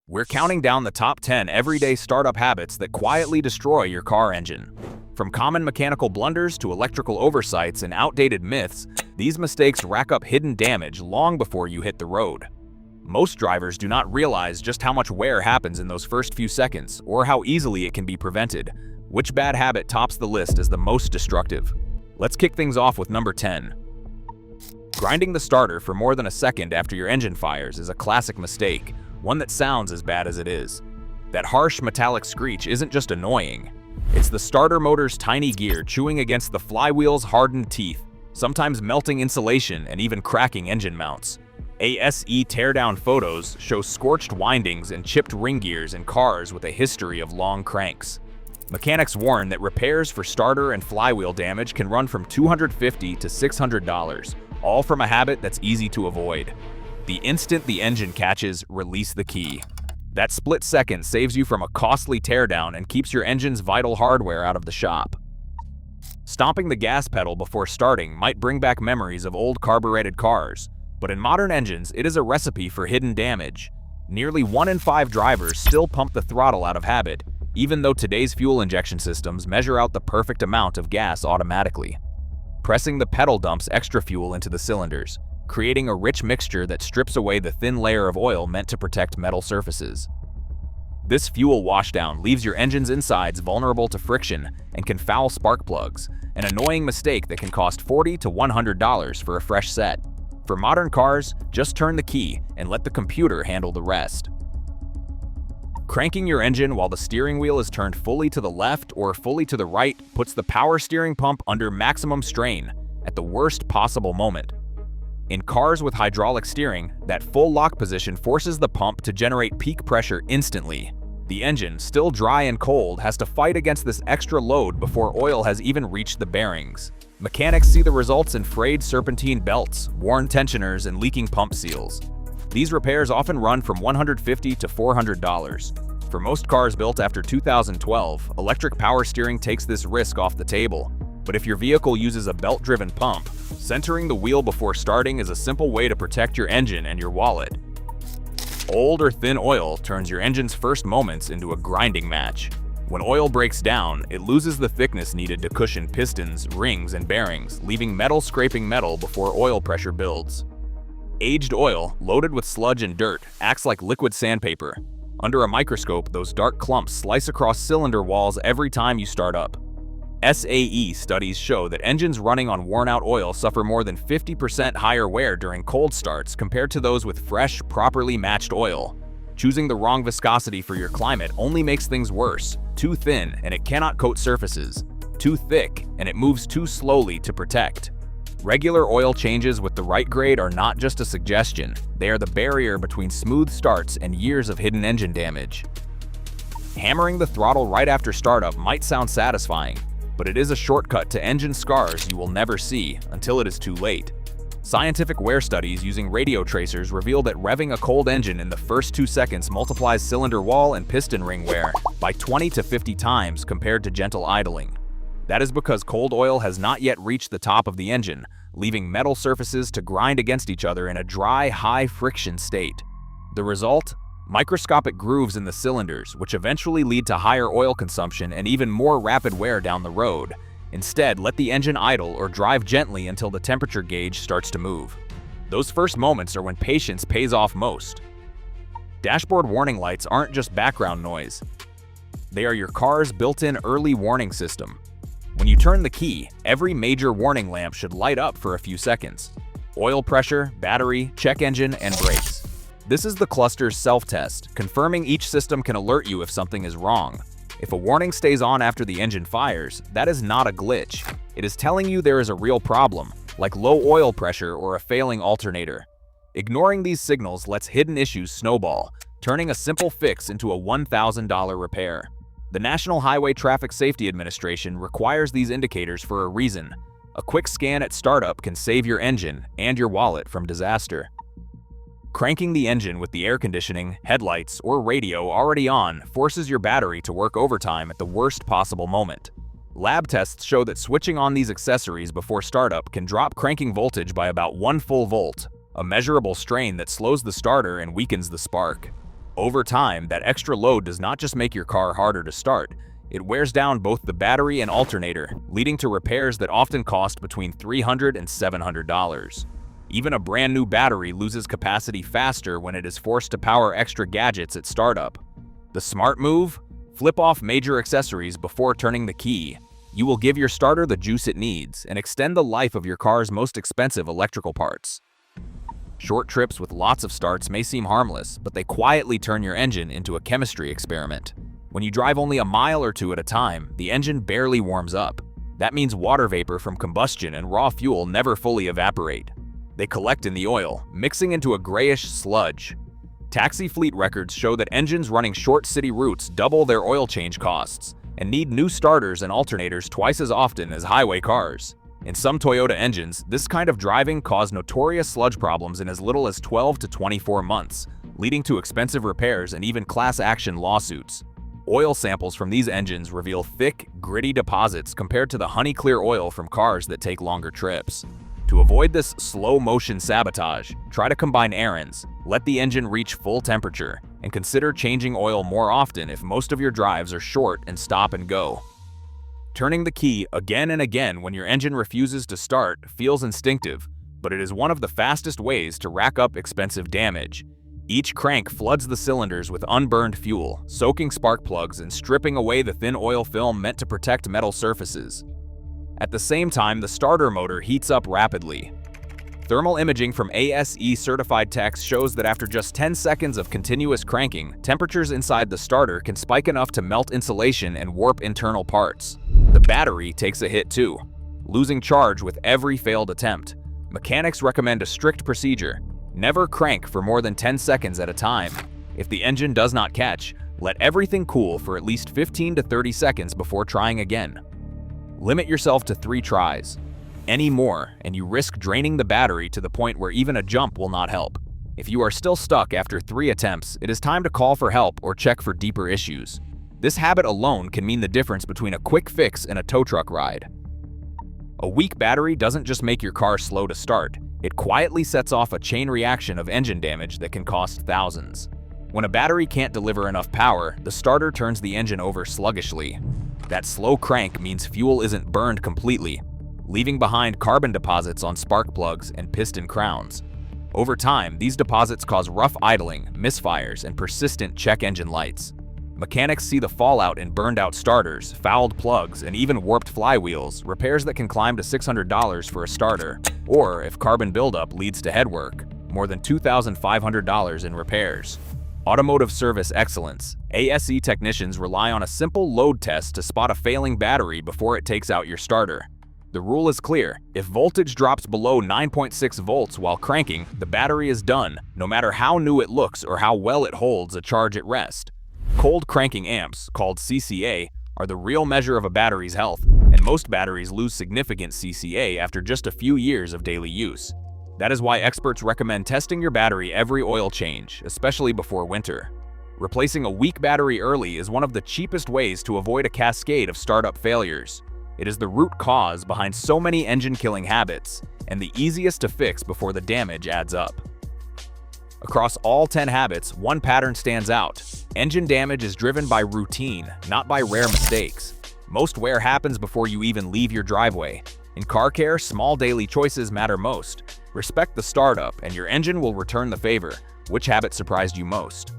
We're counting down the top 10 everyday startup habits that quietly destroy your car engine. From common mechanical blunders to electrical oversights and outdated myths, these mistakes rack up hidden damage long before you hit the road. Most drivers do not realize just how much wear happens in those first few seconds or how easily it can be prevented. Which bad habit tops the list as the most destructive? Let's kick things off with number 10. Grinding the starter for more than a second after your engine fires is a classic mistake, one that sounds as bad as it is. That harsh metallic screech isn't just annoying. It's the starter motor's tiny gear chewing against the flywheel's hardened teeth, sometimes melting insulation and even cracking engine mounts. ASE teardown photos show scorched windings and chipped ring gears in cars with a history of long cranks. Mechanics warn that repairs for starter and flywheel damage can run from $250 to $600, all from a habit that's easy to avoid. The instant the engine catches, release the key. That split second saves you from a costly teardown and keeps your engine's vital hardware out of the shop. Stomping the gas pedal before starting might bring back memories of old carbureted cars, but in modern engines, it is a recipe for hidden damage. Nearly 1 in 5 drivers still pump the throttle out of habit, even though today's fuel injection systems measure out the perfect amount of gas automatically. Pressing the pedal dumps extra fuel into the cylinders, creating a rich mixture that strips away the thin layer of oil meant to protect metal surfaces. This fuel washdown leaves your engine's insides vulnerable to friction and can foul spark plugs, an annoying mistake that can cost $40 to $100 for a fresh set. For modern cars, just turn the key and let the computer handle the rest. Cranking your engine while the steering wheel is turned fully to the left or fully to the right puts the power steering pump under maximum strain at the worst possible moment. In cars with hydraulic steering, that full lock position forces the pump to generate peak pressure instantly. The engine, still dry and cold, has to fight against this extra load before oil has even reached the bearings. Mechanics see the results in frayed serpentine belts, worn tensioners, and leaking pump seals. These repairs often run from $150 to $400. For most cars built after 2012, electric power steering takes this risk off the table. But if your vehicle uses a belt-driven pump, centering the wheel before starting is a simple way to protect your engine and your wallet. Old or thin oil turns your engine's first moments into a grinding match. When oil breaks down, it loses the thickness needed to cushion pistons, rings, and bearings, leaving metal scraping metal before oil pressure builds. Aged oil, loaded with sludge and dirt, acts like liquid sandpaper. Under a microscope, those dark clumps slice across cylinder walls every time you start up. SAE studies show that engines running on worn-out oil suffer more than 50% higher wear during cold starts compared to those with fresh, properly matched oil. Choosing the wrong viscosity for your climate only makes things worse. Too thin, and it cannot coat surfaces. Too thick, and it moves too slowly to protect. Regular oil changes with the right grade are not just a suggestion. They are the barrier between smooth starts and years of hidden engine damage. Hammering the throttle right after startup might sound satisfying, but it is a shortcut to engine scars you will never see until it is too late. Scientific wear studies using radio tracers reveal that revving a cold engine in the first 2 seconds multiplies cylinder wall and piston ring wear by 20 to 50 times compared to gentle idling. That is because cold oil has not yet reached the top of the engine, leaving metal surfaces to grind against each other in a dry, high-friction state. The result? Microscopic grooves in the cylinders, which eventually lead to higher oil consumption and even more rapid wear down the road. Instead, let the engine idle or drive gently until the temperature gauge starts to move. Those first moments are when patience pays off most. Dashboard warning lights aren't just background noise. They are your car's built-in early warning system. When you turn the key, every major warning lamp should light up for a few seconds. Oil pressure, battery, check engine, and brakes. This is the cluster's self-test, confirming each system can alert you if something is wrong. If a warning stays on after the engine fires, that is not a glitch. It is telling you there is a real problem, like low oil pressure or a failing alternator. Ignoring these signals lets hidden issues snowball, turning a simple fix into a $1,000 repair. The National Highway Traffic Safety Administration requires these indicators for a reason. A quick scan at startup can save your engine and your wallet from disaster. Cranking the engine with the air conditioning, headlights, or radio already on forces your battery to work overtime at the worst possible moment. Lab tests show that switching on these accessories before startup can drop cranking voltage by about 1 full volt, a measurable strain that slows the starter and weakens the spark. Over time, that extra load does not just make your car harder to start, it wears down both the battery and alternator, leading to repairs that often cost between $300 and $700. Even a brand new battery loses capacity faster when it is forced to power extra gadgets at startup. The smart move? Flip off major accessories before turning the key. You will give your starter the juice it needs and extend the life of your car's most expensive electrical parts. Short trips with lots of starts may seem harmless, but they quietly turn your engine into a chemistry experiment. When you drive only a mile or two at a time, the engine barely warms up. That means water vapor from combustion and raw fuel never fully evaporate. They collect in the oil, mixing into a grayish sludge. Taxi fleet records show that engines running short city routes double their oil change costs and need new starters and alternators twice as often as highway cars. In some Toyota engines, this kind of driving caused notorious sludge problems in as little as 12 to 24 months, leading to expensive repairs and even class action lawsuits. Oil samples from these engines reveal thick, gritty deposits compared to the honey-clear oil from cars that take longer trips. To avoid this slow-motion sabotage, try to combine errands, let the engine reach full temperature, and consider changing oil more often if most of your drives are short and stop and go. Turning the key again and again when your engine refuses to start feels instinctive, but it is one of the fastest ways to rack up expensive damage. Each crank floods the cylinders with unburned fuel, soaking spark plugs and stripping away the thin oil film meant to protect metal surfaces. At the same time, the starter motor heats up rapidly. Thermal imaging from ASE-certified techs shows that after just 10 seconds of continuous cranking, temperatures inside the starter can spike enough to melt insulation and warp internal parts. The battery takes a hit too, losing charge with every failed attempt. Mechanics recommend a strict procedure. Never crank for more than 10 seconds at a time. If the engine does not catch, let everything cool for at least 15 to 30 seconds before trying again. Limit yourself to 3 tries. Any more, and you risk draining the battery to the point where even a jump will not help. If you are still stuck after 3 attempts, it is time to call for help or check for deeper issues. This habit alone can mean the difference between a quick fix and a tow truck ride. A weak battery doesn't just make your car slow to start, it quietly sets off a chain reaction of engine damage that can cost thousands. When a battery can't deliver enough power, the starter turns the engine over sluggishly. That slow crank means fuel isn't burned completely, leaving behind carbon deposits on spark plugs and piston crowns. Over time, these deposits cause rough idling, misfires, and persistent check engine lights. Mechanics see the fallout in burned-out starters, fouled plugs, and even warped flywheels, repairs that can climb to $600 for a starter, or, if carbon buildup leads to headwork, more than $2,500 in repairs. Automotive service excellence. ASE technicians rely on a simple load test to spot a failing battery before it takes out your starter. The rule is clear: if voltage drops below 9.6 volts while cranking, the battery is done, no matter how new it looks or how well it holds a charge at rest. Cold cranking amps, called CCA, are the real measure of a battery's health, and most batteries lose significant CCA after just a few years of daily use. That is why experts recommend testing your battery every oil change, especially before winter. Replacing a weak battery early is one of the cheapest ways to avoid a cascade of startup failures. It is the root cause behind so many engine-killing habits, and the easiest to fix before the damage adds up. Across all 10 habits, one pattern stands out. Engine damage is driven by routine, not by rare mistakes. Most wear happens before you even leave your driveway. In car care, small daily choices matter most. Respect the startup, and your engine will return the favor. Which habit surprised you most?